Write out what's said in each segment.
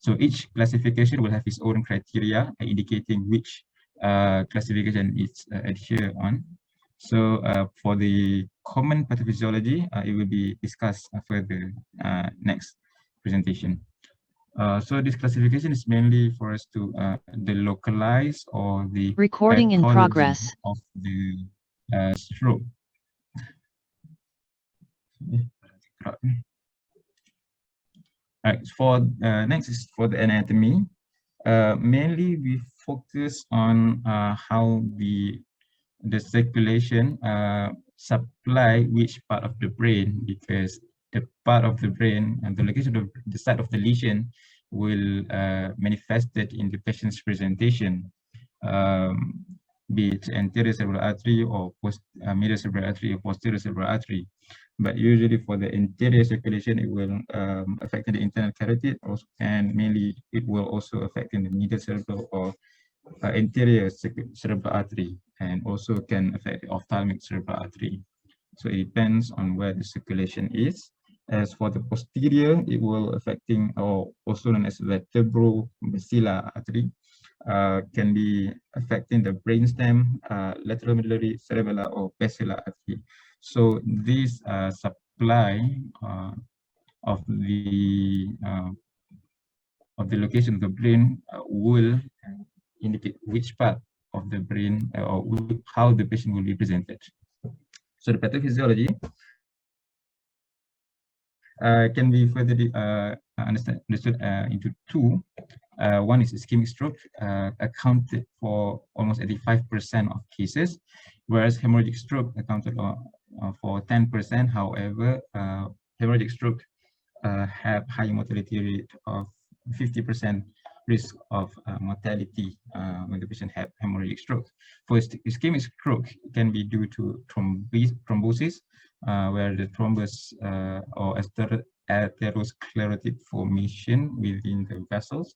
So each classification will have its own criteria indicating which classification it's adhere on. So for the common pathophysiology, it will be discussed further next presentation. So this classification is mainly for us to the localize or the recording in progress of the stroke. Right. For next is for the anatomy. Mainly we focus on how the circulation supply which part of the brain, because the part of the brain and the location of the site of the lesion will manifested in the patient's presentation, be it anterior cerebral artery or medial cerebral artery or posterior cerebral artery. But usually for the anterior circulation, it will affect the internal carotid, also, and mainly it will also affect in the medial cerebral or anterior cerebral artery, and also can affect the ophthalmic cerebral artery. So it depends on where the circulation is. As for the posterior, it will affecting, or also known as vertebral basilar artery, can be affecting the brainstem, lateral medullary, cerebellar, or basilar artery. So this supply of the location of the brain will indicate which part of the brain or how the patient will be presented. So the pathophysiology can be further understood into two. One is ischemic stroke, accounted for almost 85% of cases, whereas hemorrhagic stroke accounted for 10%. However, hemorrhagic stroke have high mortality rate of 50% risk of mortality when the patient have hemorrhagic stroke. For ischemic stroke, it can be due to thrombosis, where the thrombus or atherosclerotic formation within the vessels,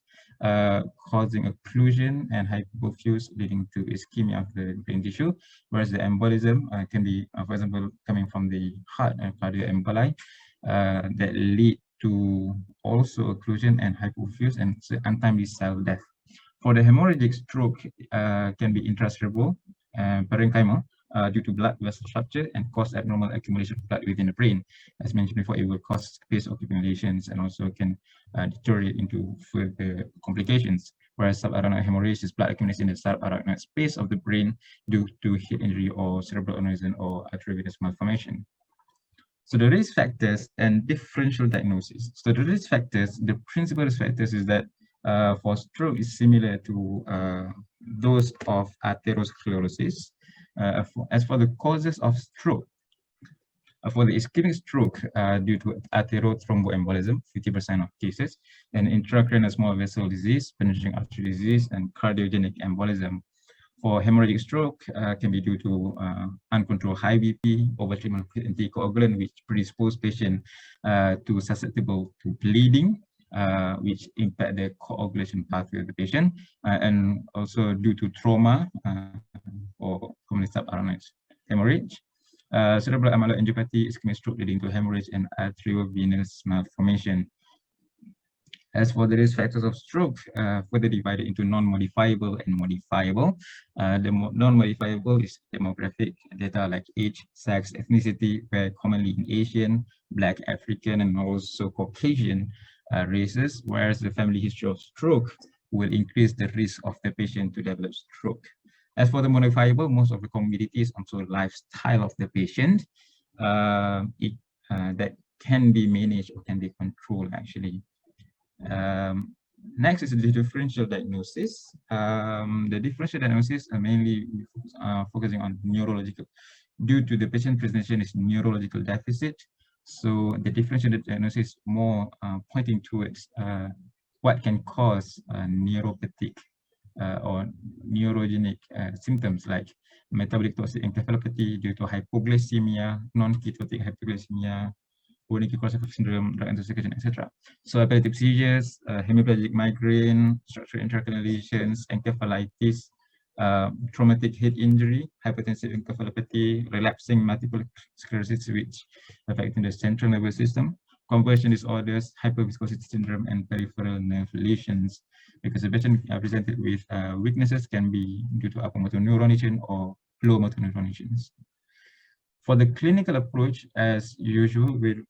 causing occlusion and hypofuse, leading to ischemia of the brain tissue, whereas the embolism can be, for example, coming from the heart and cardiac emboli, that lead to also occlusion and hypofuse and untimely cell death. For the hemorrhagic stroke, can be intracerebral and parenchymal due to blood vessel structure and cause abnormal accumulation of blood within the brain. As mentioned before, it will cause space accumulations and also can deteriorate into further complications. Whereas subarachnoid hemorrhage is blood accumulation in the subarachnoid space of the brain due to head injury or cerebral aneurysm or arteriovenous malformation. So the risk factors and differential diagnosis. So the risk factors, the principal risk factors is that for stroke is similar to those of atherosclerosis. As for the causes of stroke, for the ischemic stroke due to atherothromboembolism, 50% of cases, and intracranial small vessel disease, penetrating artery disease, and cardiogenic embolism. For hemorrhagic stroke, can be due to uncontrolled high BP, overtreatment with anticoagulant, which predispose patient to susceptible to bleeding, which impact the coagulation pathway of the patient, and also due to trauma or commonly subarachnoid hemorrhage. Cerebral amyloangiopathy, ischemic stroke leading to hemorrhage and arteriovenous malformation. As for the risk factors of stroke, further divided into non-modifiable and modifiable. The non-modifiable is demographic data like age, sex, ethnicity, where commonly in Asian, Black, African, and also Caucasian races, whereas the family history of stroke will increase the risk of the patient to develop stroke. As for the modifiable, most of the comorbidities also lifestyle of the patient that can be managed or can be controlled actually. Next is the differential diagnosis. The differential diagnosis are mainly focusing on neurological. Due to the patient presentation is neurological deficit, so the differential diagnosis more pointing towards what can cause neuropathic or neurogenic symptoms like metabolic toxic encephalopathy due to hypoglycemia, non-ketotic hypoglycemia, Wernicke-Korsakoff syndrome, drug intoxication, etc. So epileptic seizures, hemiplegic migraine, structural intracranial lesions, encephalitis, traumatic head injury, hypertensive encephalopathy, relapsing multiple sclerosis, which affecting the central nervous system, conversion disorders, hyperviscosity syndrome, and peripheral nerve lesions. Because the patient presented with weaknesses can be due to upper motor neuron lesion or low motor neuron lesions. For the clinical approach, as usual, we'll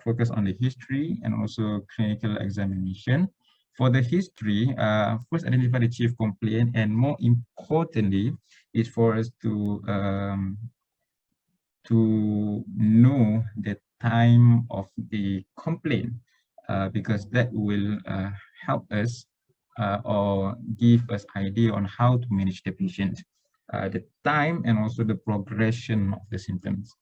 focus on the history and also clinical examination. For the history, first identify the chief complaint, and more importantly, is for us to know the time of the complaint, because that will help us or give us idea on how to manage the patient, the time and also the progression of the symptoms.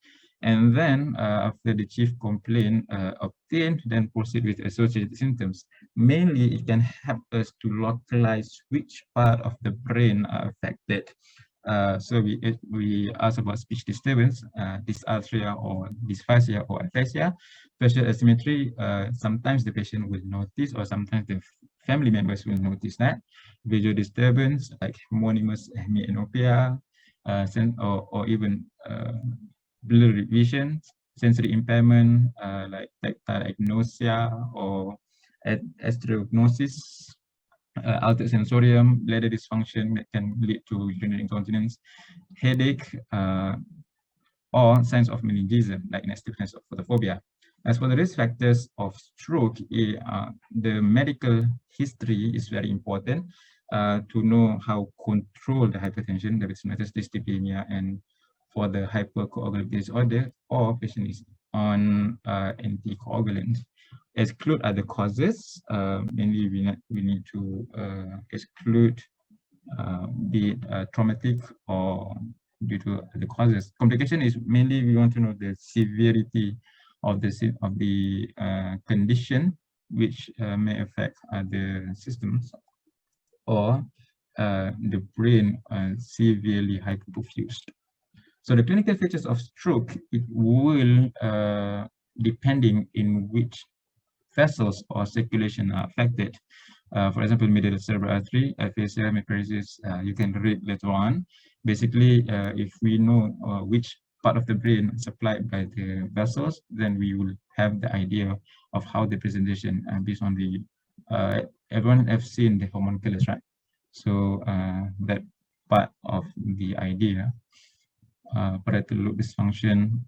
And then after the chief complaint obtained, then proceed with associated symptoms. Mainly, it can help us to localize which part of the brain are affected. So we ask about speech disturbance, dysarthria or dysphasia or aphasia. Facial asymmetry, sometimes the patient will notice, or sometimes the family members will notice that. Visual disturbance like homonymous hemianopia, or even blurry vision, sensory impairment like tactile agnosia or asterognosis, altered sensorium, bladder dysfunction that can lead to urinary incontinence, headache, or signs of meningism like stiffness or photophobia. As for the risk factors of stroke, the medical history is very important to know how control the hypertension, diabetes mellitus, dyslipidemia, and for the hypercoagulability disorder, or patient is on anticoagulant. Exclude other causes. Mainly, we need to exclude be it traumatic or due to the causes. Complication is mainly we want to know the severity of the condition, which may affect the systems, or the brain severely hypoperfused. So the clinical features of stroke, it will depending in which vessels or circulation are affected. For example, middle cerebral artery, aphasia, hemiparesis, you can read later on. Basically, if we know which part of the brain is supplied by the vessels, then we will have the idea of how the presentation based on the, everyone have seen the homunculus, right? So that part of the idea, parietal lobe dysfunction.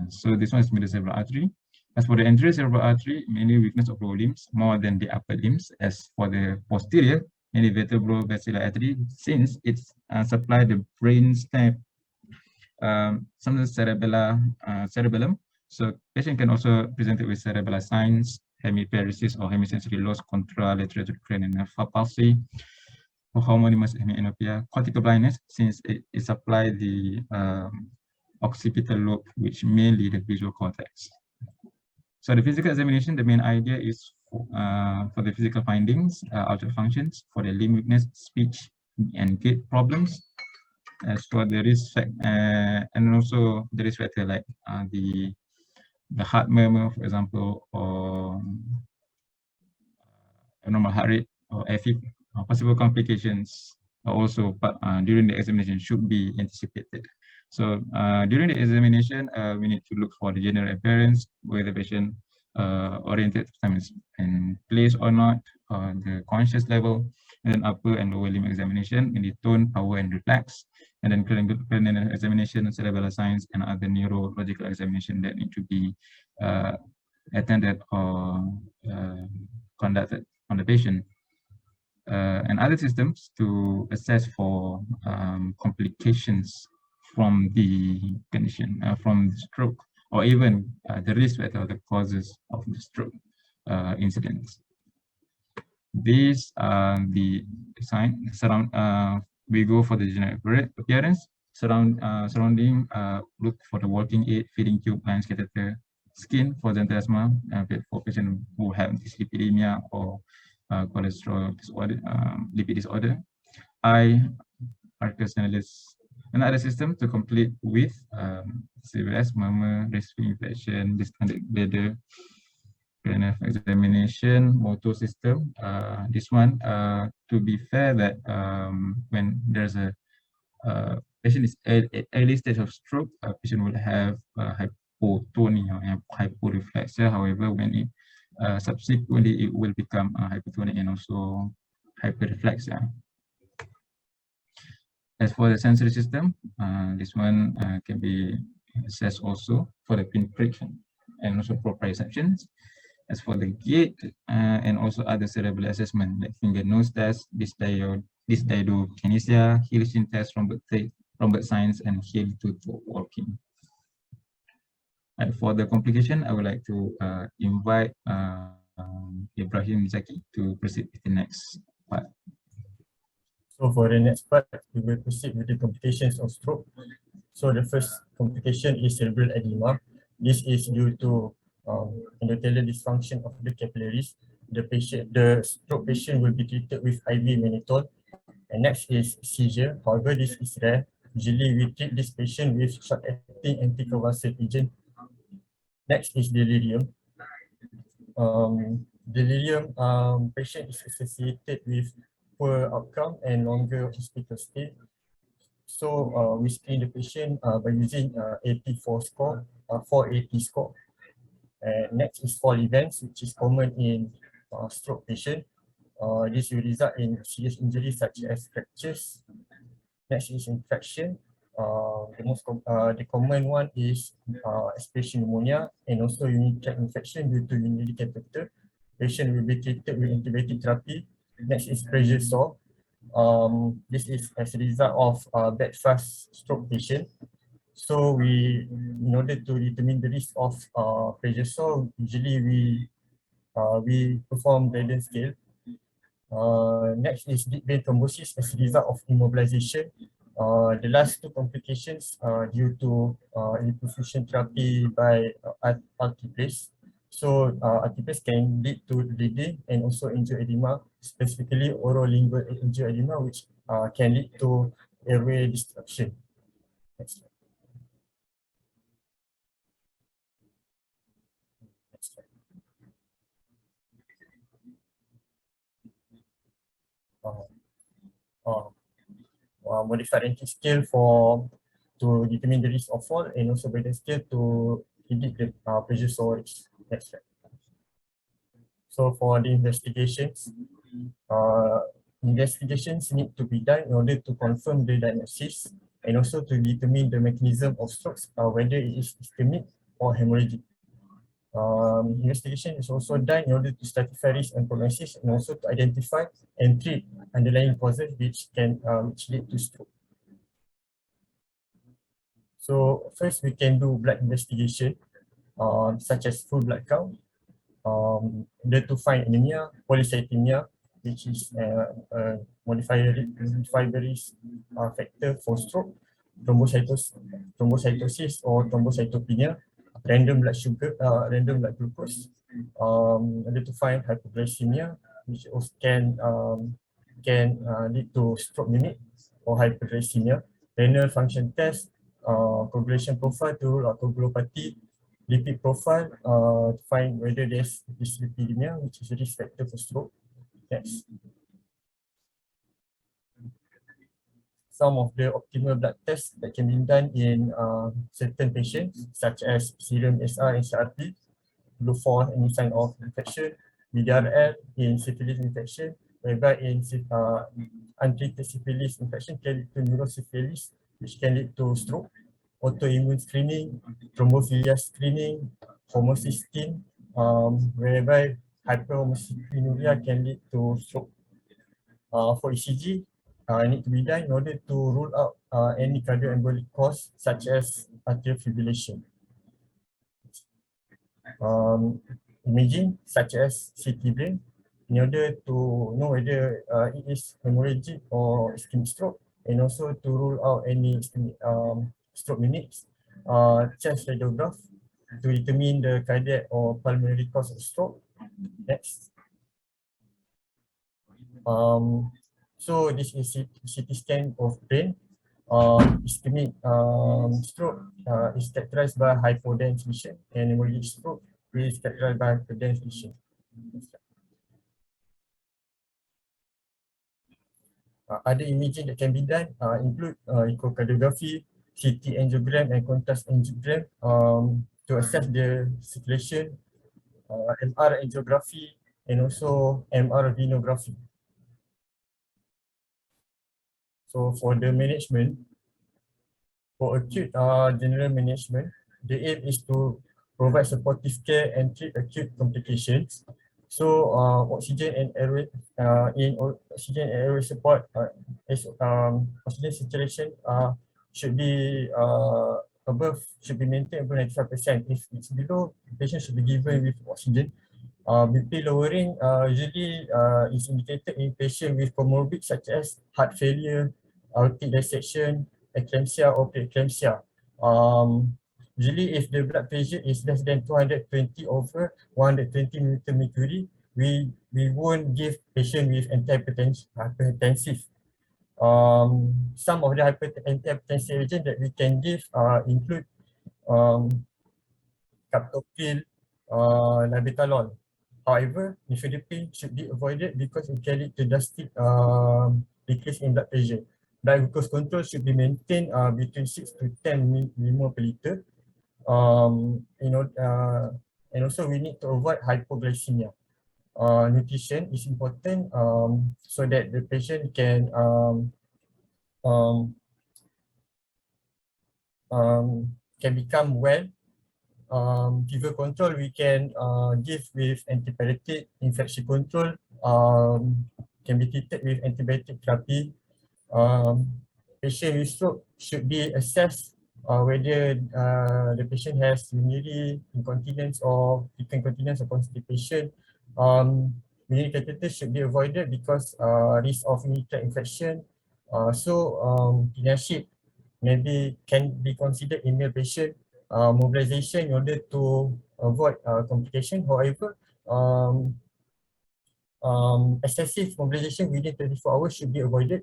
So this one is middle cerebral artery. As for the anterior cerebral artery, mainly weakness of lower limbs more than the upper limbs. As for the posterior, mainly vertebral basilar artery, since it's supply the brain stem, some cerebellum. So patient can also present it with cerebellar signs, hemiparesis or hemisensory loss, contralateral cranial nerve palsy, homonymous hemianopia, cortical blindness, since it supplies the occipital lobe, which mainly the visual cortex. So the physical examination, the main idea is for the physical findings, altered functions, for the limb weakness, speech, and gait problems. As for the risk factor, and also the risk factor like the heart murmur, for example, or abnormal heart rate or AFib, possible complications are also during the examination should be anticipated. So during the examination, we need to look for the general appearance, whether the patient oriented time is in place or not, the conscious level, and then upper and lower limb examination in the tone, power, and reflex, and then clinical examination, cerebellar signs, and other neurological examination that need to be attended or conducted on the patient. And other systems to assess for complications from the condition, from the stroke, or even the risk factor or the causes of the stroke incidents. These are the signs we go for the general appearance, surrounding, look for the walking aid, feeding tube, lines, catheter, skin for xanthosma, for patients who have dyslipidemia or cholesterol disorder, lipid disorder. Eye, arcus analysis, another system to complete with CVS, murmur, respiratory infection, distended bladder, cranial examination, motor system. This one, to be fair, that when there's a patient is at early stage of stroke, a patient will have hypotonia and hyporeflexia. However, when it subsequently it will become hypotonic and also hyperreflexia. As for the sensory system, this one can be assessed also for the pinprick and also proprioceptions. As for the gait and also other cerebral assessment like finger nose test, dysdiadokinesia, heel shin test, Rombert signs, and heel to walking. And for the complication, I would like to invite Ibrahim Zaki to proceed with the next part. So for the next part, we will proceed with the complications of stroke. So the first complication is cerebral edema. This is due to endothelial dysfunction of the capillaries. The stroke patient will be treated with IV mannitol. And next is seizure. However, this is rare. Usually we treat this patient with short-acting anticonvulsant agent. Next is delirium. Delirium patient is associated with poor outcome and longer hospital stay. So we screen the patient by using 84 score, 480 score. Next is fall events, which is common in stroke patient. This will result in serious injuries such as fractures. Next is infection. The common one is aspiration pneumonia and also urinary tract infection due to urinary catheter. Patient will be treated with antibiotic therapy. Next is pressure sore. This is as a result of bed fast stroke patient. So in order to determine the risk of pressure sore, usually we perform Braden scale. Next is deep vein thrombosis as a result of immobilization. The last two complications are due to infusion therapy by altiplase. So altiplase can lead to bleeding and also angioedema, specifically orolingual angioedema, which can lead to airway destruction. Next slide. Next slide. Modified ranking scale to determine the risk of fall and also Braden scale to predict the pressure sore risk. Next slide. So for the investigations need to be done in order to confirm the diagnosis and also to determine the mechanism of strokes, whether it is ischemic or hemorrhagic. Investigation is also done in order to stratify risk and prognosis and also to identify and treat underlying causes which lead to stroke. So first we can do blood investigation such as full blood count, to find anemia, polycythemia, which is a modifier risk factor for stroke, thrombocytosis or thrombocytopenia, random blood sugar, random blood glucose, to find hypoglycemia, which also can lead to stroke mimic or hyperglycemia, renal function test, coagulation profile to rule out coagulopathy, lipid profile to find whether there's dyslipidemia, which is a risk factor for stroke. Next. Some of the optimal blood tests that can be done in certain patients, such as serum SR and CRP, look for any sign of infection, BDRL in syphilis infection, whereby in untreated syphilis infection can lead to neurosyphilis, which can lead to stroke, autoimmune screening, thrombophilia screening, homocysteine, whereby hyperhomocystinuria can lead to stroke. For ECG, need to be done in order to rule out any cardioembolic cause such as atrial fibrillation. Imaging such as CT brain in order to know whether it is hemorrhagic or ischemic stroke, and also to rule out any ischemic stroke mimics. Chest radiograph to determine the cardiac or pulmonary cause of stroke. Next. So this is CT scan of brain. Ischemic stroke is characterized by hypodense lesion, and hemorrhagic stroke is characterized by hyperdense lesion. Other imaging that can be done include echocardiography, CT angiogram and contrast angiogram, to assess the circulation, MR angiography, and also MR venography. So for the management, for acute general management, the aim is to provide supportive care and treat acute complications. So oxygen and airway oxygen and airway support oxygen saturation should be should be maintained above 95%. If it's below, the patient should be given with oxygen. BP lowering usually is indicated in patients with comorbid such as heart failure, aortic dissection, eclampsia or preeclampsia. Usually if the blood pressure is less than 220 over 120 millimeter mercury, we won't give patient with hypertensive. Some of the antihypertensive agents that we can give include captopril, labetalol. However, nifedipine should be avoided because it can lead to drastic decrease in blood pressure. Blood glucose control should be maintained between 6 to 10 millimole per liter. And also we need to avoid hypoglycemia. Nutrition is important so that the patient can become well. Fever control we can give with antibiotic. Infection control can be treated with antibiotic therapy. Patient with stroke should be assessed whether the patient has urinary incontinence or fecal incontinence or constipation. Urinary catheter should be avoided because risk of urinary tract infection. Pediatric maybe can be considered in male patient. Mobilization in order to avoid complication. However, excessive mobilization within 24 hours should be avoided.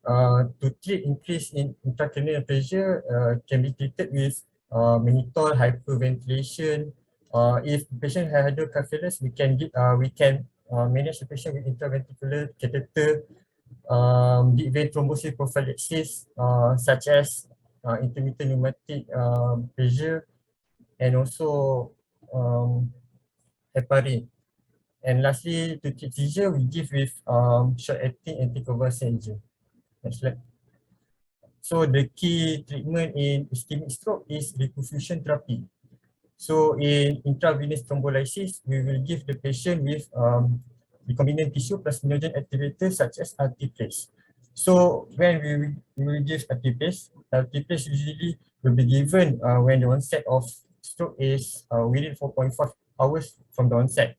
To treat increase in intracranial pressure can be treated with mannitol, hyperventilation. If the patient has hydrocephalus, we can manage the patient with intraventricular catheter, deep vein thrombosis prophylaxis, such as intermittent pneumatic pressure, and also heparin. And lastly, to treat seizure, we give with short-acting anticonvulsant agent. Next slide. So the key treatment in ischemic stroke is reperfusion therapy. So in intravenous thrombolysis, we will give the patient with recombinant tissue plus plasminogen activator such as alteplase. So when we will give alteplase usually will be given when the onset of stroke is within 4.5 hours from the onset,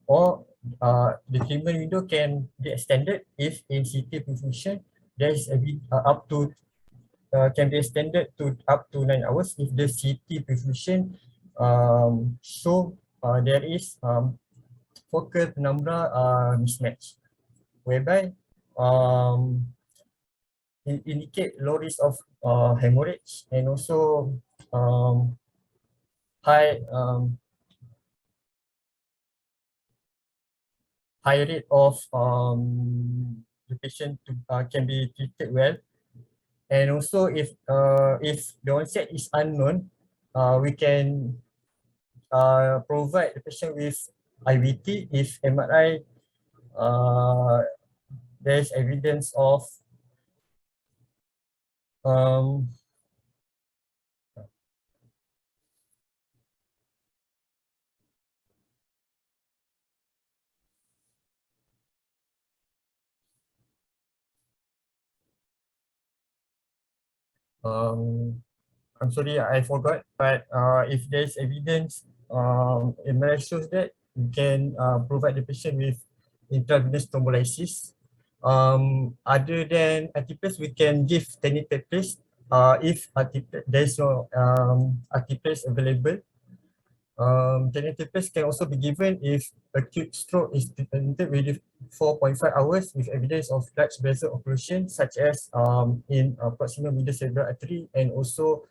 or the treatment window can be extended if in CT perfusion there is up to can be extended to up to 9 hours if the CT perfusion there is focal penumbra mismatch, whereby it indicate low risk of hemorrhage and also high rate of the patient can be treated well. And also if the onset is unknown, we can provide the patient with IVT if MRI there is evidence of I'm sorry, I forgot, but if there is evidence, MRI shows that we can provide the patient with intravenous thrombolysis. Other than alteplase, we can give tenofovir if there is no alteplase available. Tenofovir can also be given if acute stroke is presented within 4.5 hours with evidence of large vessel occlusion, such as in proximal middle cerebral artery and also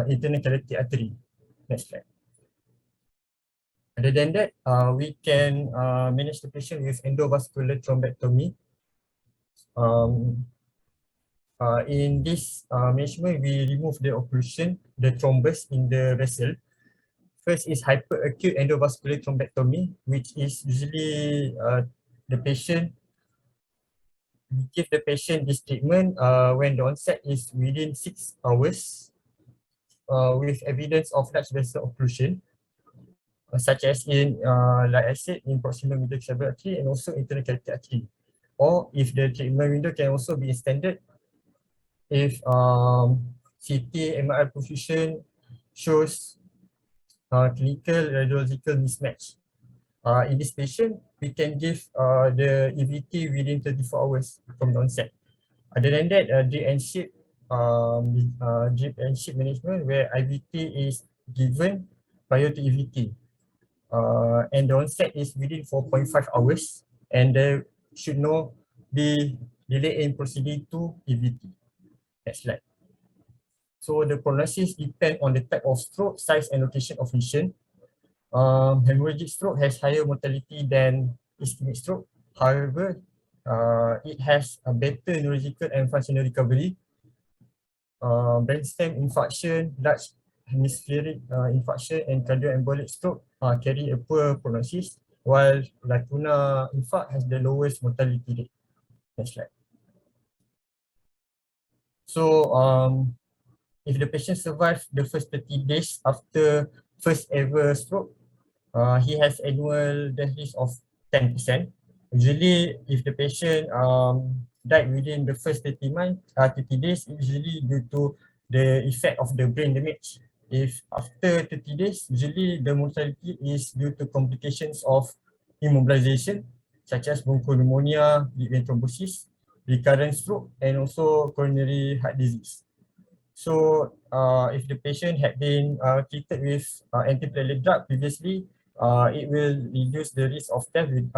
internal carotid artery. Next slide. Other than that, we can manage the patient with endovascular thrombectomy. In this management, we remove the occlusion, the thrombus in the vessel. First is hyperacute endovascular thrombectomy, which is usually the patient, we give the patient this treatment when the onset is within 6 hours with evidence of large vessel occlusion, such as in, like I said, in proximal middle cerebral artery and also internal carotid artery. Or if the treatment window can also be extended if CT, MRI perfusion shows clinical radiological mismatch. In this patient, we can give the EVT within 34 hours from the onset. Other than that, drip and ship management where IVT is given prior to EVT. And the onset is within 4.5 hours and there should not be delay in proceeding to EVT. Next slide. So the prognosis depends on the type of stroke, size and location of lesion. Hemorrhagic stroke has higher mortality than ischemic stroke. However, it has a better neurological and functional recovery. Brainstem infarction, large hemispheric infarction and cardioembolic stroke carry a poor prognosis, while lacuna infarct has the lowest mortality rate. Next slide. So if the patient survives the first 30 days after first ever stroke, he has annual death risk of 10%. Usually, if the patient died within the first 30 days, usually due to the effect of the brain damage. If after 30 days, usually the mortality is due to complications of immobilization, such as bronchopneumonia, deep vein thrombosis, recurrent stroke, and also coronary heart disease. So, if the patient had been treated with antiplatelet drug previously, it will reduce the risk of death with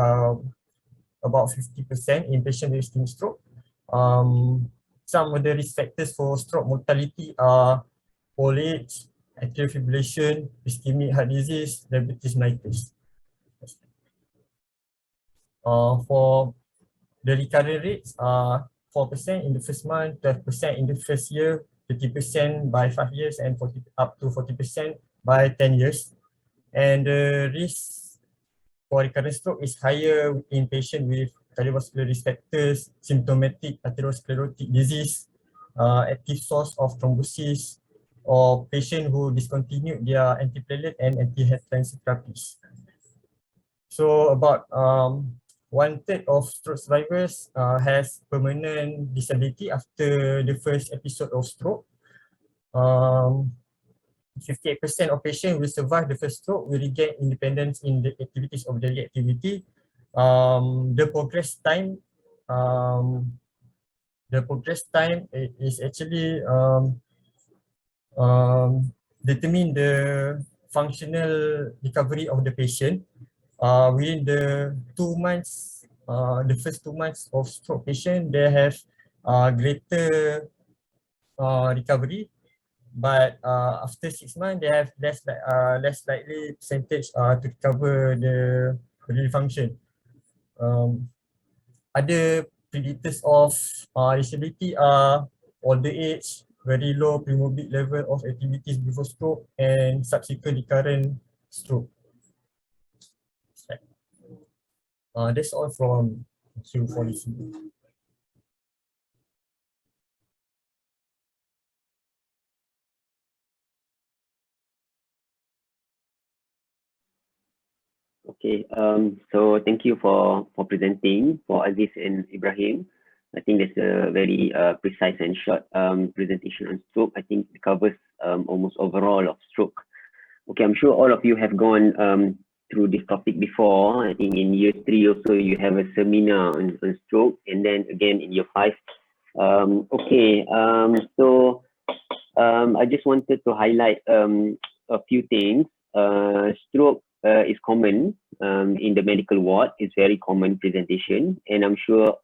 about 50% in patient with ischemic stroke. Some of the risk factors for stroke mortality are old age, atrial fibrillation, ischemic heart disease, diabetes mellitus. For the recurrent rates are 4% in the first month, 12% in the first year, 30% by 5 years, and up to 40% by 10 years. And the risk for recurrent stroke is higher in patients with cardiovascular risk factors, symptomatic atherosclerotic disease, active source of thrombosis, or patient who discontinued their antiplatelet and antihypertensive therapies. So about 1/3 of stroke survivors has permanent disability after the first episode of stroke. 58% of patients will survive the first stroke, will regain independence in the activities of daily activity. The progress time is actually determine the functional recovery of the patient. Within the 2 months, the first 2 months of stroke patient, they have greater recovery, but after 6 months, they have less likely percentage to recover the renal function. Other predictors of disability are older age, very low premorbid level of activities before stroke, and subsequent recurrent stroke. That's all from policy. Okay, so thank you for presenting for Aziz and Ibrahim. I think that's a very precise and short presentation on stroke. I think it covers almost overall of stroke. Okay, I'm sure all of you have gone through this topic before. I think in year 3 also you have a seminar on stroke, and then again in year 5. So I just wanted to highlight a few things. Stroke is common in the medical ward. It's very common presentation, and I'm sure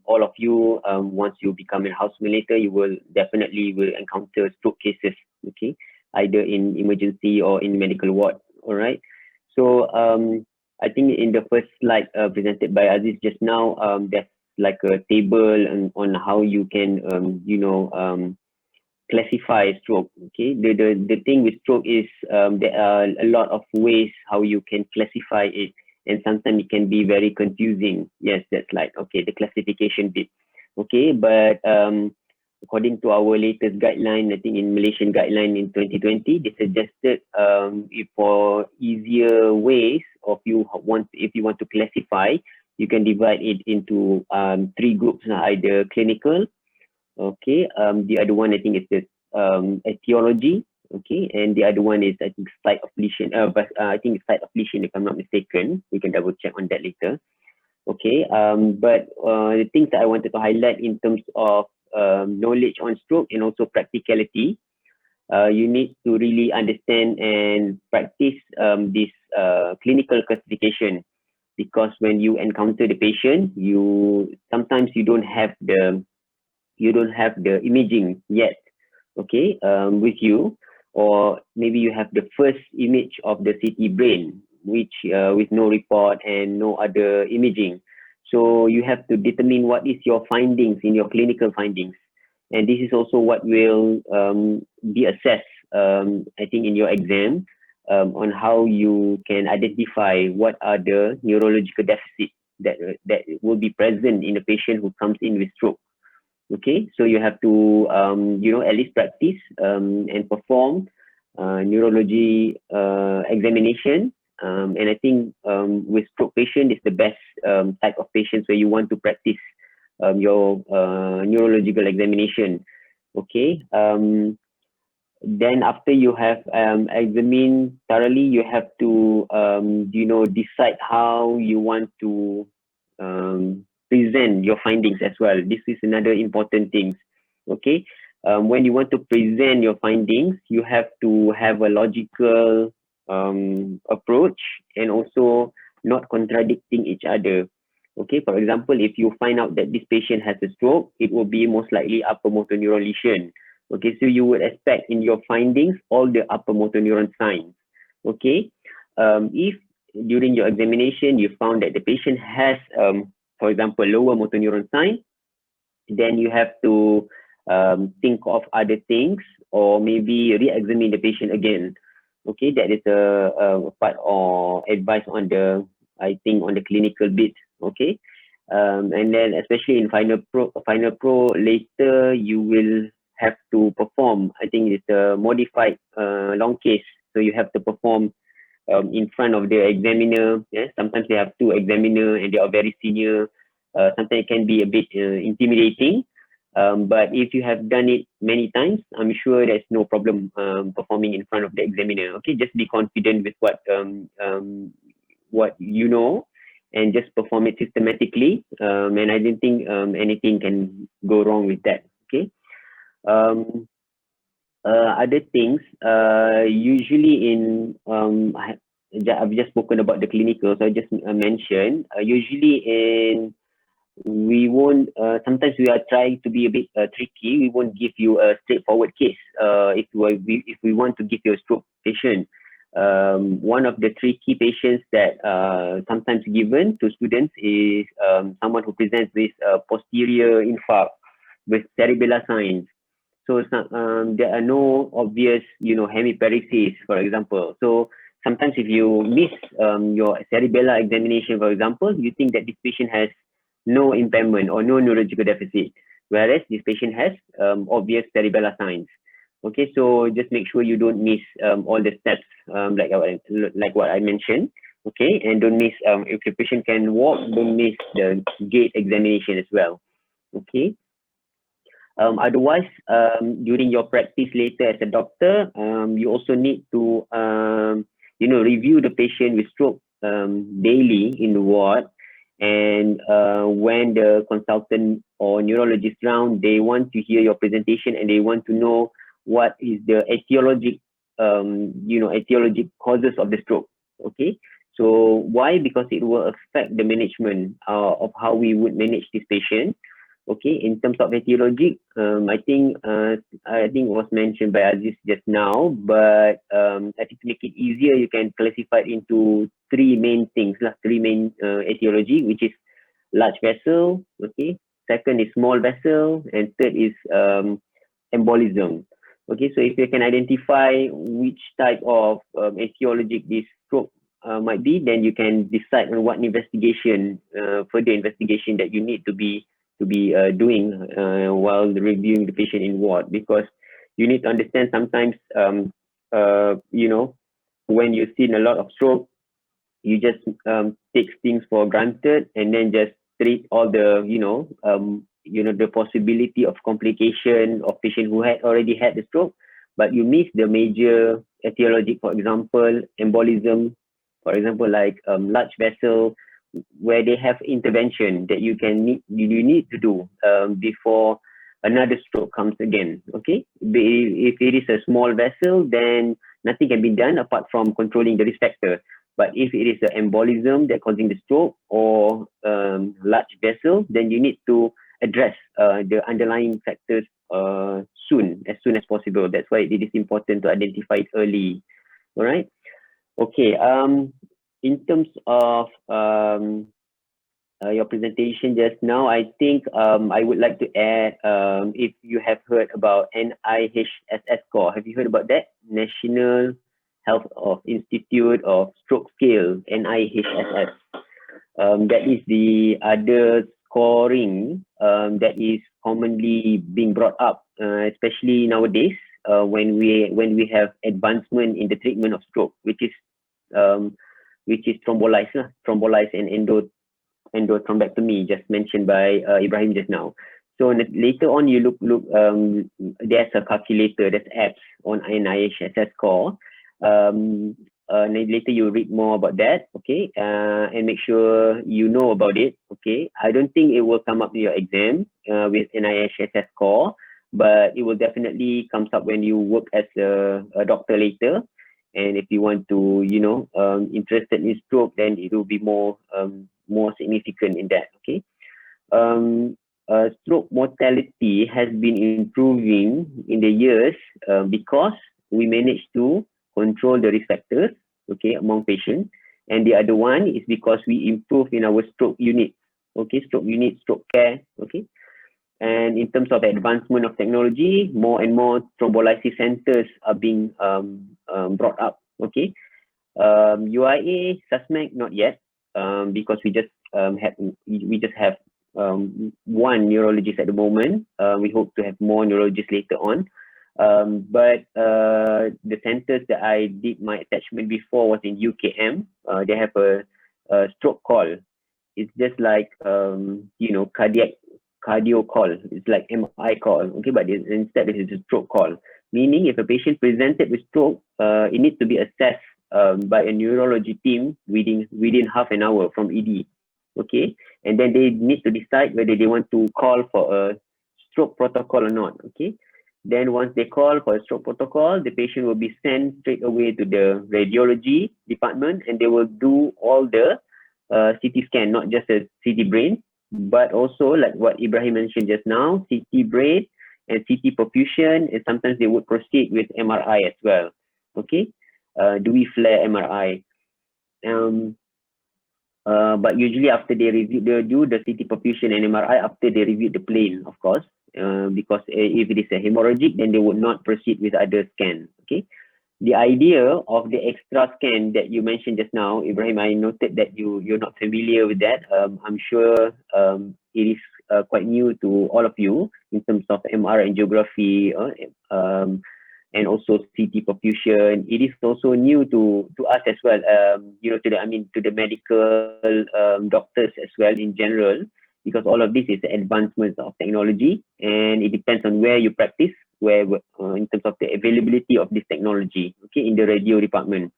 all of you, once you become a house later, you will definitely encounter stroke cases. Okay, either in emergency or in medical ward. All right. So I think in the first slide presented by Aziz just now, there's like a table on how you can classify stroke. Okay, the thing with stroke is there are a lot of ways how you can classify it, and sometimes it can be very confusing. Yes, that's like, okay, the classification bit. Okay, but according to our latest guideline, I think in Malaysian guideline in 2020, they suggested for easier ways of if you want to classify, you can divide it into 3 groups, either clinical, okay, the other one I think is the etiology, okay, and the other one is I think site of lesion. But I think it's site of lesion if I'm not mistaken. We can double check on that later. Okay, but the things that I wanted to highlight in terms of knowledge on stroke and also practicality, you need to really understand and practice this clinical classification, because when you encounter the patient, sometimes you don't have the imaging yet, okay, with you, or maybe you have the first image of the CT brain, which with no report and no other imaging. So you have to determine what is your findings in your clinical findings, and this is also what will be assessed, I think, in your exam, on how you can identify what are the neurological deficits that will be present in a patient who comes in with stroke. Okay, so you have to at least practice and perform neurology examination, and I think with stroke patient is the best type of patients where you want to practice your neurological examination. Okay, then after you have examined thoroughly, you have to decide how you want to present your findings as well. This is another important thing. Okay, when you want to present your findings, you have to have a logical approach and also not contradicting each other. Okay, for example, if you find out that this patient has a stroke, it will be most likely upper motor neuron lesion. Okay, so you would expect in your findings all the upper motor neuron signs. Okay, if during your examination you found that the patient has for example, lower motor neuron sign, then you have to think of other things, or maybe re-examine the patient again. Okay, that is a part or advice on the, I think, on the clinical bit. Okay, and then especially in final pro later, you will have to perform. I think it's a modified long case, so you have to perform in front of the examiner. Yeah? Sometimes they have 2 examiners and they are very senior. Sometimes it can be a bit intimidating, but if you have done it many times, I'm sure there's no problem performing in front of the examiner. Okay, just be confident with what you know, and just perform it systematically. And I don't think anything can go wrong with that. Okay. Other things, usually in I've just spoken about the clinical, so I just mentioned usually we won't sometimes we are trying to be a bit tricky. We won't give you a straightforward case if we want to give you a stroke patient. One of the tricky patients that sometimes given to students is someone who presents with posterior infarct with cerebellar signs. So there are no obvious, hemiparesis, for example. So sometimes if you miss your cerebellar examination, for example, you think that this patient has no impairment or no neurological deficit, whereas this patient has obvious cerebellar signs. Okay, so just make sure you don't miss all the steps like what I mentioned. Okay, and don't miss if the patient can walk, don't miss the gait examination as well. Okay. Otherwise, during your practice later as a doctor, you also need to, review the patient with stroke daily in the ward. And when the consultant or neurologist round, they want to hear your presentation and they want to know what is the etiologic causes of the stroke. Okay. So why? Because it will affect the management of how we would manage this patient. Okay, in terms of etiologic, I think it was mentioned by Aziz just now, but I think to make it easier, you can classify it into 3 main things, 3 main etiology, which is large vessel. Okay, second is small vessel, and third is embolism. Okay, so if you can identify which type of etiologic this stroke might be, then you can decide on what investigation, further investigation that you need to be doing while reviewing the patient in ward, because you need to understand sometimes, you know, when you've seen a lot of stroke, you just take things for granted and then just treat all the, the possibility of complication of patient who had already had the stroke, but you miss the major etiology, for example, embolism, for example, like large vessel, where they have intervention that you need to do before another stroke comes again. Okay, if it is a small vessel, then nothing can be done apart from controlling the risk factor. But if it is an embolism that causing the stroke or large vessel, then you need to address the underlying factors as soon as possible. That's why it is important to identify it early. All right. Okay. In terms of your presentation just now, I think I would like to add, if you have heard about NIHSS score. Have you heard about that? National Health of Institute of Stroke Scale, NIHSS. That is the other scoring that is commonly being brought up, especially nowadays when we have advancement in the treatment of stroke, which is thrombolysis and endothrombectomy, just mentioned by Ibrahim just now. So later on, you look there's a calculator, there's apps on NIHSS score. Later you read more about that, okay, and make sure you know about it, okay. I don't think it will come up in your exam with NIHSS score, but it will definitely comes up when you work as a doctor later. And if you want to, interested in stroke, then it will be more significant in that, okay. Stroke mortality has been improving in the years because we managed to control the risk factors, okay, among patients. And the other one is because we improve in our stroke unit, okay, stroke care, okay. And in terms of advancement of technology, more and more thrombolysis centers are being brought up, okay. UIA, SUSMEC, not yet, because we just have one neurologist at the moment. We hope to have more neurologists later on. But the centers that I did my attachment before was in UKM. They have a stroke call. It's just like cardio call. It's like MI call, okay, but instead it is a stroke call. Meaning, if a patient presented with stroke, it needs to be assessed by a neurology team within half an hour from ED, okay, and then they need to decide whether they want to call for a stroke protocol or not, okay. Then once they call for a stroke protocol, the patient will be sent straight away to the radiology department, and they will do all the CT scan, not just a CT brain, but also like what Ibrahim mentioned just now, CT brain and CT perfusion, and sometimes they would proceed with MRI as well, okay. Dewey flare MRI. But usually after they do the CT perfusion and MRI, after they review the plane, of course, because if it is a hemorrhagic, then they would not proceed with other scan, okay. The idea of the extra scan that you mentioned just now, Ibrahim, I noted that you're not familiar with that. I'm sure it is quite new to all of you in terms of MR angiography and also CT perfusion. It is also new to us as well, to the medical doctors as well in general, because all of this is advancements of technology, and it depends on where you practice, where in terms of the availability of this technology, okay, in the radio department.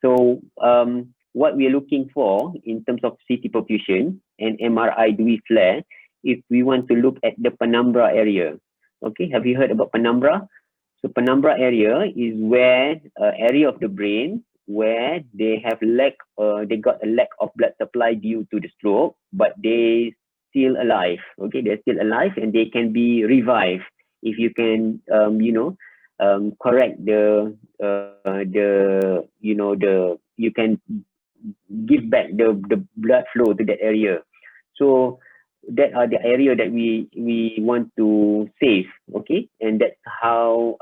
So what we are looking for in terms of CT perfusion and MRI Dewey flare, if we want to look at the Penumbra area, okay, have you heard about Penumbra? So Penumbra area is where area of the brain where they got a lack of blood supply due to the stroke, but they still alive. Okay, they're still alive and they can be revived if you can, correct you can give back the blood flow to that area. So that are the area that we want to save, okay? And that's how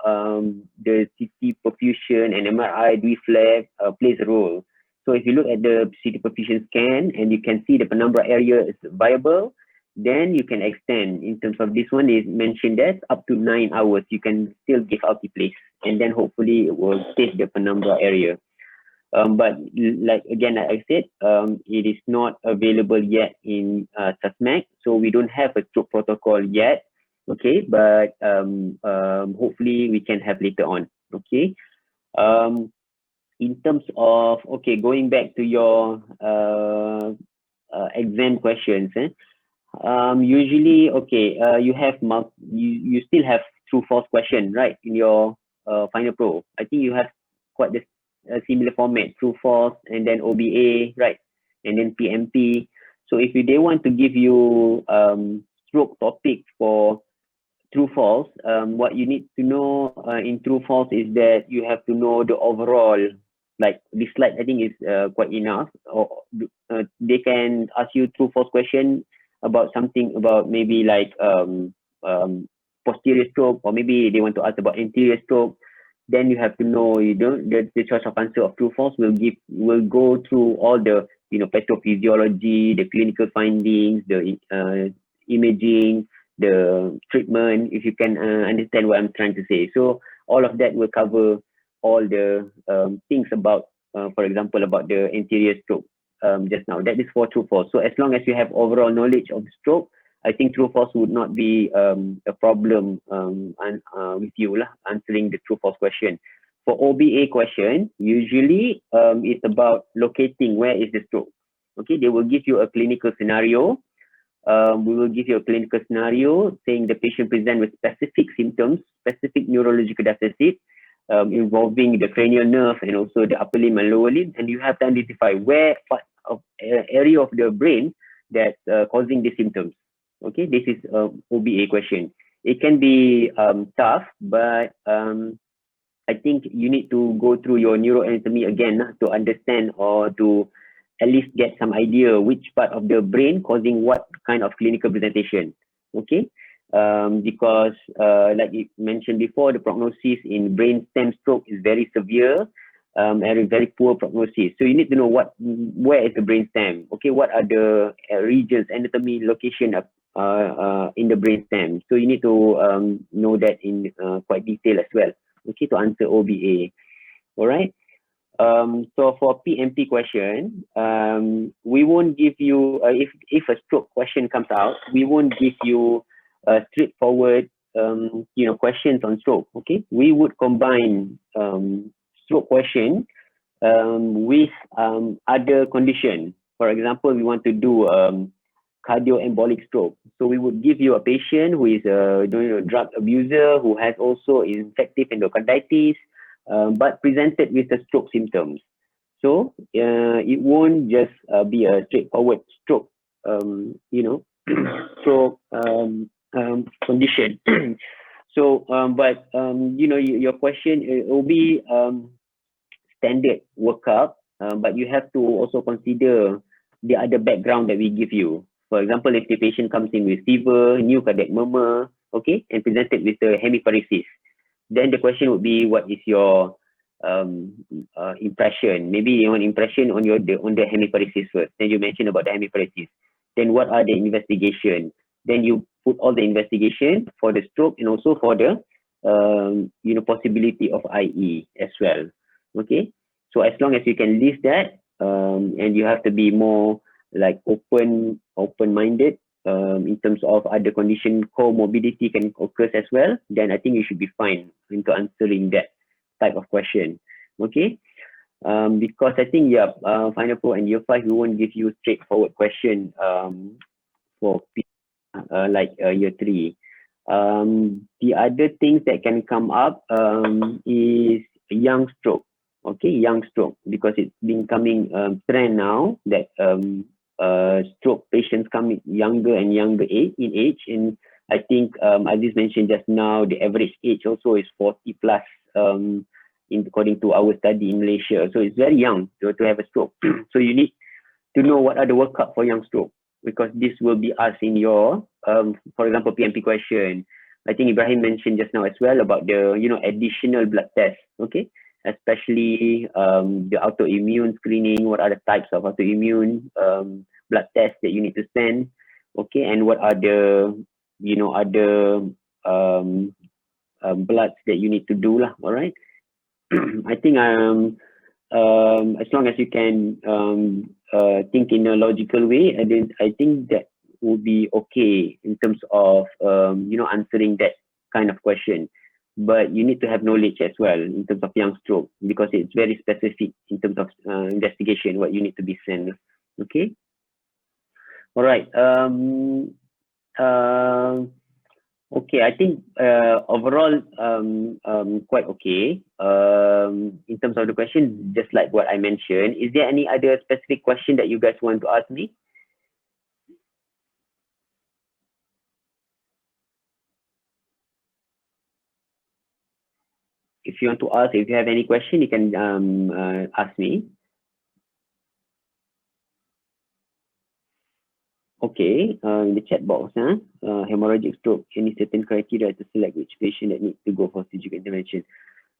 the CT perfusion and MRI reflex plays a role. So if you look at the CT perfusion scan and you can see the penumbra area is viable, then you can extend. In terms of this one, is mentioned that up to 9 hours you can still give altiplace, and then hopefully it will save the penumbra area. But like again, like I said, it is not available yet in SUSMAC, so we don't have a stroke protocol yet. Okay, but hopefully we can have later on. Okay. In terms of, okay, going back to your exam questions, usually, okay, you have you still have true false question, right, in your final pro. I think you have quite the similar format, true false, and then OBA, right, and then PMP. So if they want to give you stroke topic for true false, what you need to know in true false is that you have to know the overall, like this slide I think is quite enough. Or they can ask you true false question about something about maybe like posterior stroke, or maybe they want to ask about anterior stroke. Then you have to know, you don't, the choice of answer of true false will go through all the, you know, pathophysiology, the clinical findings, the imaging, the treatment, if you can understand what I'm trying to say. So all of that will cover all the things about, for example, about the anterior stroke just now. That is for true false. So as long as you have overall knowledge of stroke, I think true false would not be a problem with you answering the true false question. For OBA question, usually it's about locating where is the stroke. Okay, they will give you a clinical scenario. We will give you a clinical scenario saying the patient present with specific symptoms, specific neurological deficit involving the cranial nerve and also the upper limb and lower limb, and you have to identify where part of area of the brain that's causing the symptoms. Okay, this is OBA question. It can be tough, but I think you need to go through your neuroanatomy again to understand, or to at least get some idea which part of the brain causing what kind of clinical presentation. Okay, because like you mentioned before, the prognosis in brainstem stroke is very severe and a very poor prognosis. So you need to know where is the brainstem. Okay, what are the regions, anatomy, location in the brainstem. So you need to know that in quite detail as well. Okay, to answer OBA. All right. So for PMP question, we won't give you if a stroke question comes out, we won't give you straightforward questions on stroke. Okay, we would combine stroke question with other condition. For example, we want to do cardioembolic stroke. So we would give you a patient who is a drug abuser, who has also infective endocarditis, but presented with the stroke symptoms. So it won't just be a straightforward stroke, stroke condition. So, but your question will be standard workup, but you have to also consider the other background that we give you. For example, if the patient comes in with fever, new cardiac murmur, okay, and presented with the hemiparesis, then the question would be, what is your impression? Maybe you want impression on the hemiparesis first. Then you mention about the hemiparesis. Then what are the investigation? Then you put all the investigation for the stroke and also for the possibility of IE as well. Okay, so as long as you can list that, and you have to be more like open-minded in terms of other condition, comorbidity can occur as well, then I think you should be fine into answering that type of question. Okay, because I think Final Pro and Year 5, we won't give you straightforward question for like Year 3. The other things that can come up is young stroke. Okay, young stroke, because it's been coming trend now that stroke patients come younger and younger in age, and I think Aziz mentioned just now, the average age also is 40 plus according to our study in Malaysia. So it's very young to have a stroke. So you need to know what are the workup for young stroke. because this will be asked in your, for example, PMP question. I think Ibrahim mentioned just now as well about the, additional blood tests, okay? Especially the autoimmune screening, what are the types of autoimmune blood tests that you need to send, okay? And what are the, other bloods that you need to do lah, all right? I think as long as you can think in a logical way, I think that would be okay in terms of answering that kind of question. But you need to have knowledge as well in terms of young stroke, because it's very specific in terms of investigation what you need to be sent. Okay. All right. Okay, I think overall quite okay. In terms of the question, just like what I mentioned, is there any other specific question that you guys want to ask me? If you want to ask, if you have any question, you can ask me. Okay, in the chat box, hemorrhagic stroke, any certain criteria to select which patient that needs to go for surgical intervention?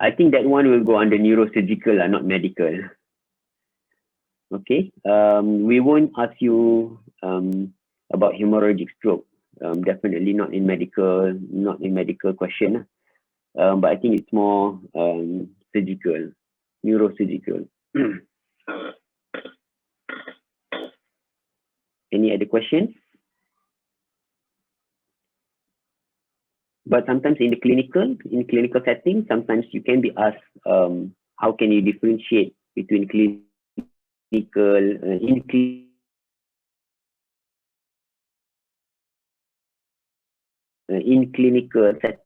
I think that one will go under neurosurgical, not medical. Okay, we won't ask you about hemorrhagic stroke. Definitely not in medical question. But I think it's more surgical, neurosurgical. Any other questions? But sometimes in clinical setting, sometimes you can be asked, how can you differentiate between clinical, in clinical setting,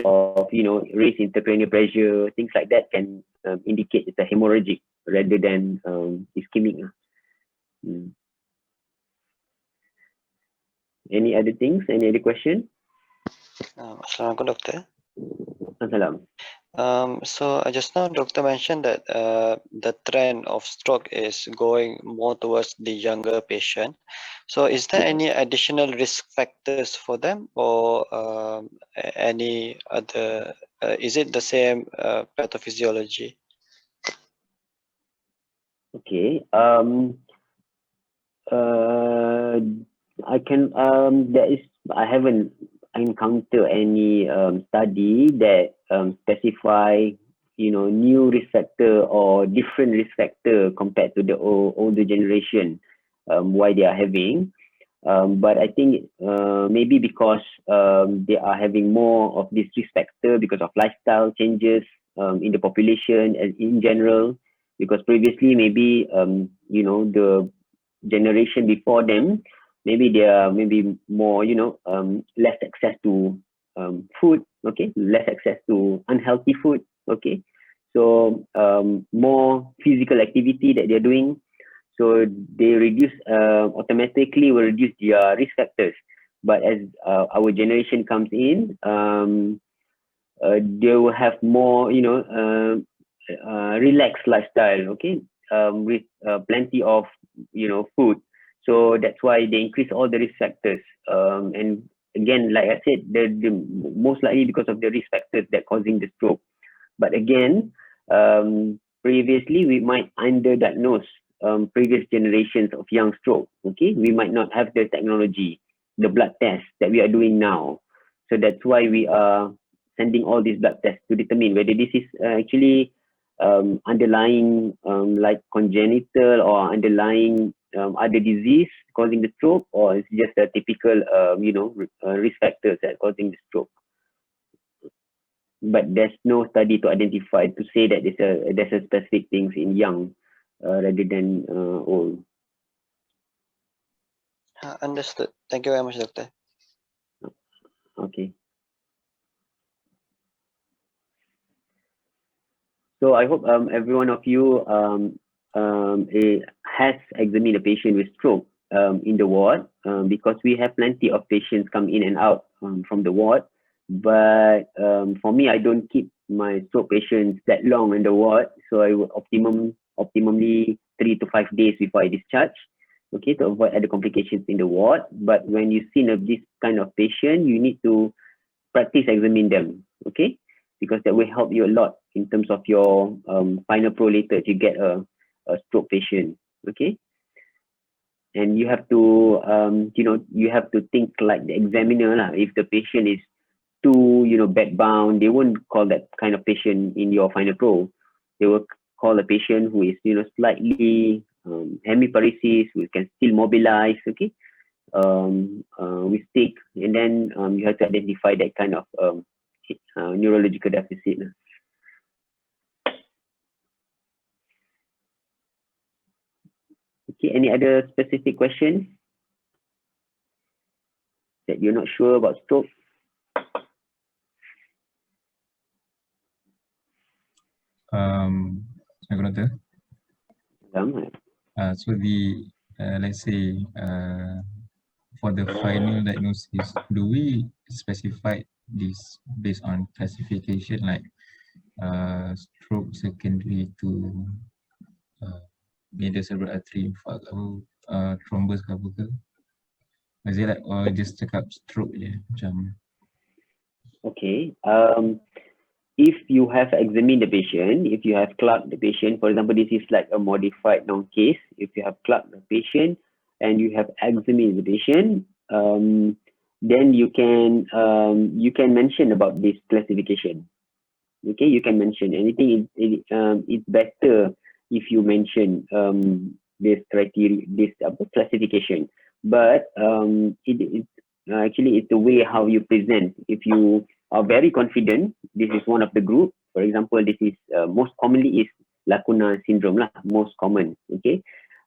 of raised intracranial pressure, things like that can indicate it's a hemorrhagic rather than ischemic. Any other things? Any other question? Assalamualaikum, Doctor. Assalam. So just now Doctor mentioned that the trend of stroke is going more towards the younger patient. So is there any additional risk factors for them, or any other, is it the same pathophysiology? Okay. I haven't encountered any study that specify new risk factor or different risk factor compared to the older generation, why they are having. But I think maybe because they are having more of this risk factor because of lifestyle changes in the population and in general. Because previously maybe the generation before them, maybe they are more less access to food, okay, less access to unhealthy food, okay, so more physical activity that they're doing, so they automatically will reduce their risk factors. But as our generation comes in, they will have more relaxed lifestyle, okay, with plenty of food. So that's why they increase all the risk factors. And again, like I said, the most likely because of the risk factors that causing the stroke. But again, previously we might underdiagnose previous generations of young stroke. Okay, we might not have the technology, the blood tests that we are doing now. So that's why we are sending all these blood tests to determine whether this is actually underlying like congenital or underlying other disease causing the stroke, or it's just a typical risk factors that causing the stroke. But there's no study to identify to say that there's a specific things in young rather than old. Understood. Thank you very much, Doctor. Okay. So I hope every one of you has examined a patient with stroke in the ward, because we have plenty of patients come in and out from the ward. But for me, I don't keep my stroke patients that long in the ward, so I would optimally 3 to 5 days before I discharge, okay, to avoid other complications in the ward. But when you see this kind of patient, you need to practice examine them, okay, because that will help you a lot in terms of your final pro later if you get a stroke patient, okay. And you have to, you have to think like the examiner lah. If the patient is too, bed bound, they won't call that kind of patient in your final pro. They will call a patient who is, slightly hemiparesis, who can still mobilize, okay, with stick, and then you have to identify that kind of neurological deficit. Okay, any other specific questions that you're not sure about stroke? I'm gonna tell. So the let's say for the final diagnosis, do we specify this based on classification like stroke secondary to major cerebral artery infarct atau thrombus ke apa ke? Is it like or just cakap stroke je macam? Okay. If you have examined the patient, if you have clocked the patient, for example, this is like a modified known case. If you have clocked the patient and you have examined the patient, then you can mention about this classification. Okay, you can mention anything. It's better if you mention this criteria, this classification. But actually it's the way how you present. If you are very confident, this is one of the group. For example, this is most commonly is lacuna syndrome lah, most common. Okay,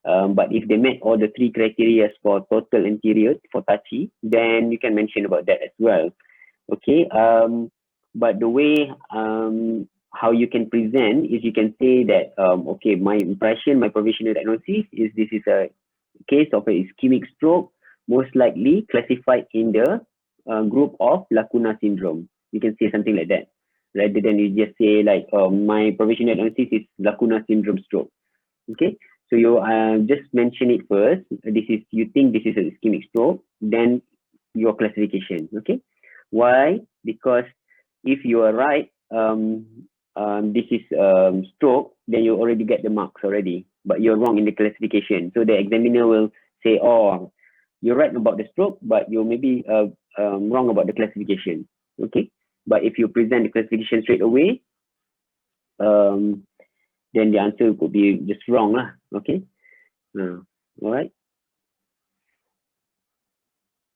but if they met all the 3 criteria for total anterior for touchy, then you can mention about that as well. Okay, but the way how you can present is you can say that okay, my impression, my provisional diagnosis is this is a case of a ischemic stroke, most likely classified in the group of lacuna syndrome. You can say something like that, rather than you just say like my provisional diagnosis is lacuna syndrome stroke. Okay, so you just mention it first. This is, you think this is an ischemic stroke, then your classification. Okay, why? Because if you are right, this is stroke, then you already get the marks already, but you're wrong in the classification. So the examiner will say, oh, you're right about the stroke, but you maybe wrong about the classification. Okay, but if you present the classification straight away, then the answer could be just wrong lah. Okay, all right.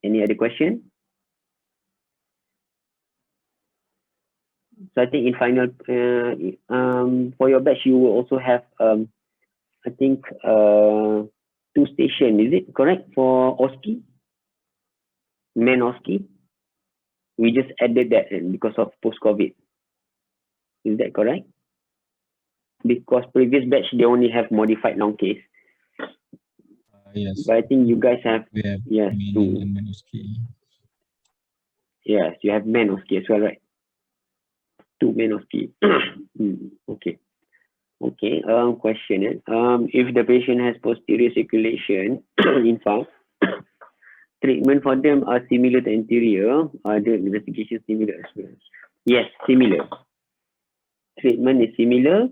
Any other question? So I think in final, for your batch, you will also have, I think, 2 stations, is it correct, for OSCE? Men OSCE? We just added that in because of post-COVID. Is that correct? Because previous batch, they only have modified long case. Yes. But I think you guys have, We have yes, 2. Yes, you have men OSCE as well, right? 2 men OSCE. Okay. Okay, question. If the patient has posterior circulation infarct, treatment for them are similar to anterior. Are the investigation similar as well? Yes, similar. Treatment is similar.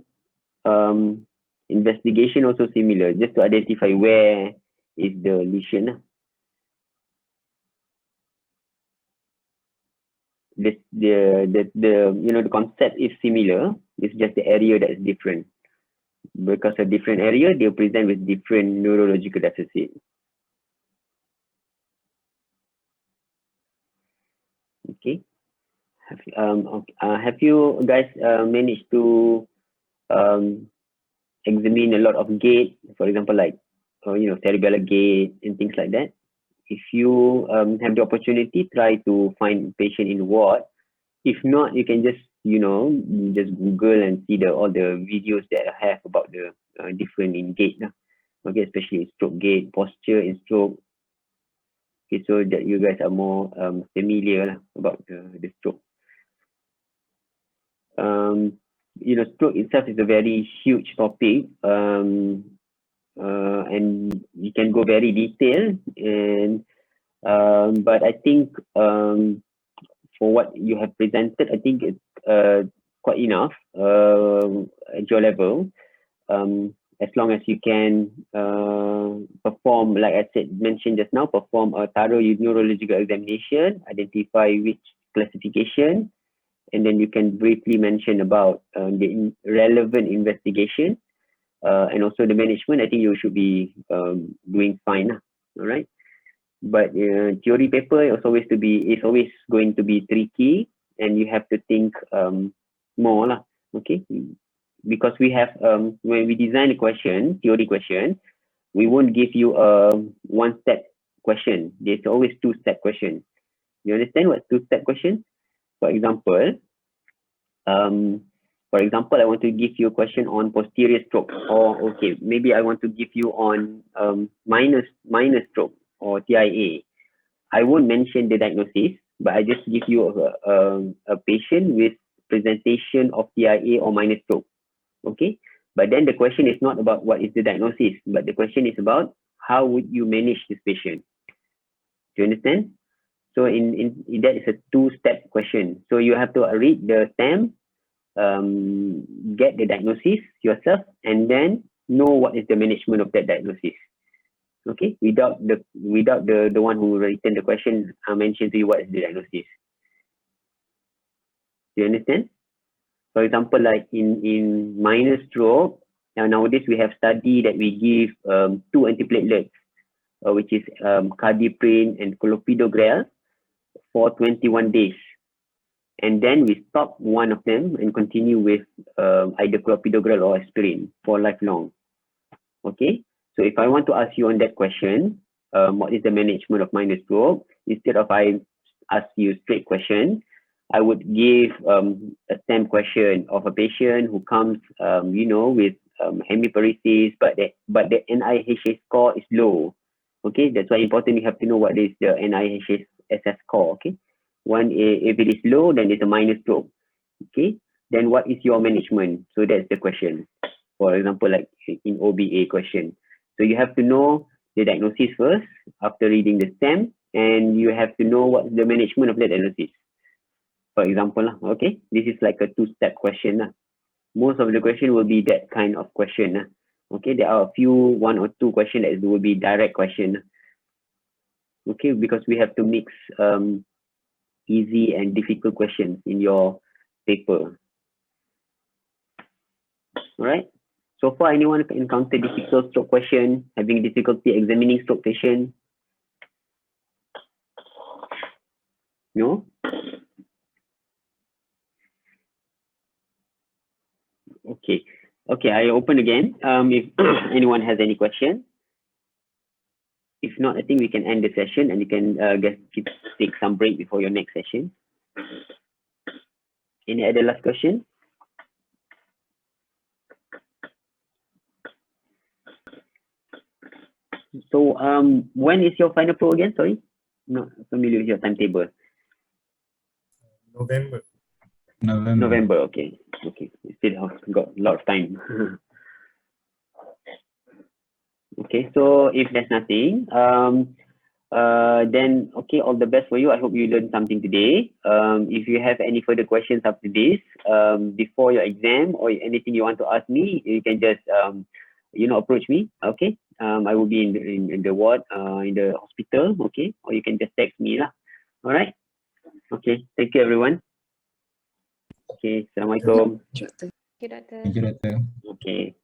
Investigation also similar, just to identify where is the lesion. The concept is similar. It's just the area that is different. Because a different area, they present with different neurological deficit. Okay. Have you guys managed to examine a lot of gait, for example, like cerebellar gait and things like that? If you have the opportunity, try to find patient in ward. If not, you can just just Google and see all the videos that I have about the different in gait. Okay, especially in stroke gait, posture in stroke. Okay, so that you guys are more familiar about the stroke. Stroke itself is a very huge topic. and you can go very detailed, and but I think for what you have presented, I think it's quite enough at your level. As long as you can perform, like I mentioned just now, perform a thorough neurological examination, identify which classification, and then you can briefly mention about the relevant investigation and also the management. I think you should be doing fine. All right. But theory paper is always going to be tricky, and you have to think more lah. Okay, because we have when we design a theory question, we won't give you a one-step question. There's always two-step question. You understand what two-step question? For example, I want to give you a question on posterior stroke, or okay, maybe I want to give you on minor stroke or TIA. I won't mention the diagnosis, but I just give you a patient with presentation of TIA or minor stroke. Okay, but then the question is not about what is the diagnosis, but the question is about how would you manage this patient. Do you understand? So in that is a two-step question. So you have to read the STEM, get the diagnosis yourself, and then know what is the management of that diagnosis. Okay, without the one who written the question mentioned to you what is the diagnosis. Do you understand? For example, like in minor stroke, nowadays we have study that we give 2 antiplatelets, which is cardioprin and clopidogrel for 21 days. And then we stop one of them and continue with either clopidogrel or aspirin for lifelong. Okay, so if I want to ask you on that question, what is the management of minor stroke? Instead of I ask you straight question, I would give a STEM question of a patient who comes, with hemiparesis, but the NIHS score is low. Okay, that's why important you have to know what is the NIHS score. Okay, if it is low, then it's a minor stroke. Okay, then what is your management? So that's the question. For example, like in OBA question. So you have to know the diagnosis first after reading the STEM, and you have to know what the management of the diagnosis. For example, okay, this is like a two-step question. Most of the question will be that kind of question. Okay, there are a few, 1 or 2 questions that will be direct question. Okay, because we have to mix easy and difficult questions in your paper. All right. So far, anyone encounter difficult stroke question, having difficulty examining stroke patient? No? Okay. Okay, I open again. If anyone has any question. If not, I think we can end the session and you can take some break before your next session. Any other last question? So when is your final pro again? Sorry, not familiar with your timetable. November. November. Okay. Okay. Still got a lot of time. Okay. So if there's nothing, then okay. All the best for you. I hope you learned something today. If you have any further questions after this, before your exam or anything you want to ask me, you can just approach me. Okay. I will be in the ward, in the hospital. Okay. Or you can just text me lah. All right. Okay. Thank you, everyone. Okay. Assalamualaikum. Thank you, Doctor. Thank you, Doctor. Okay.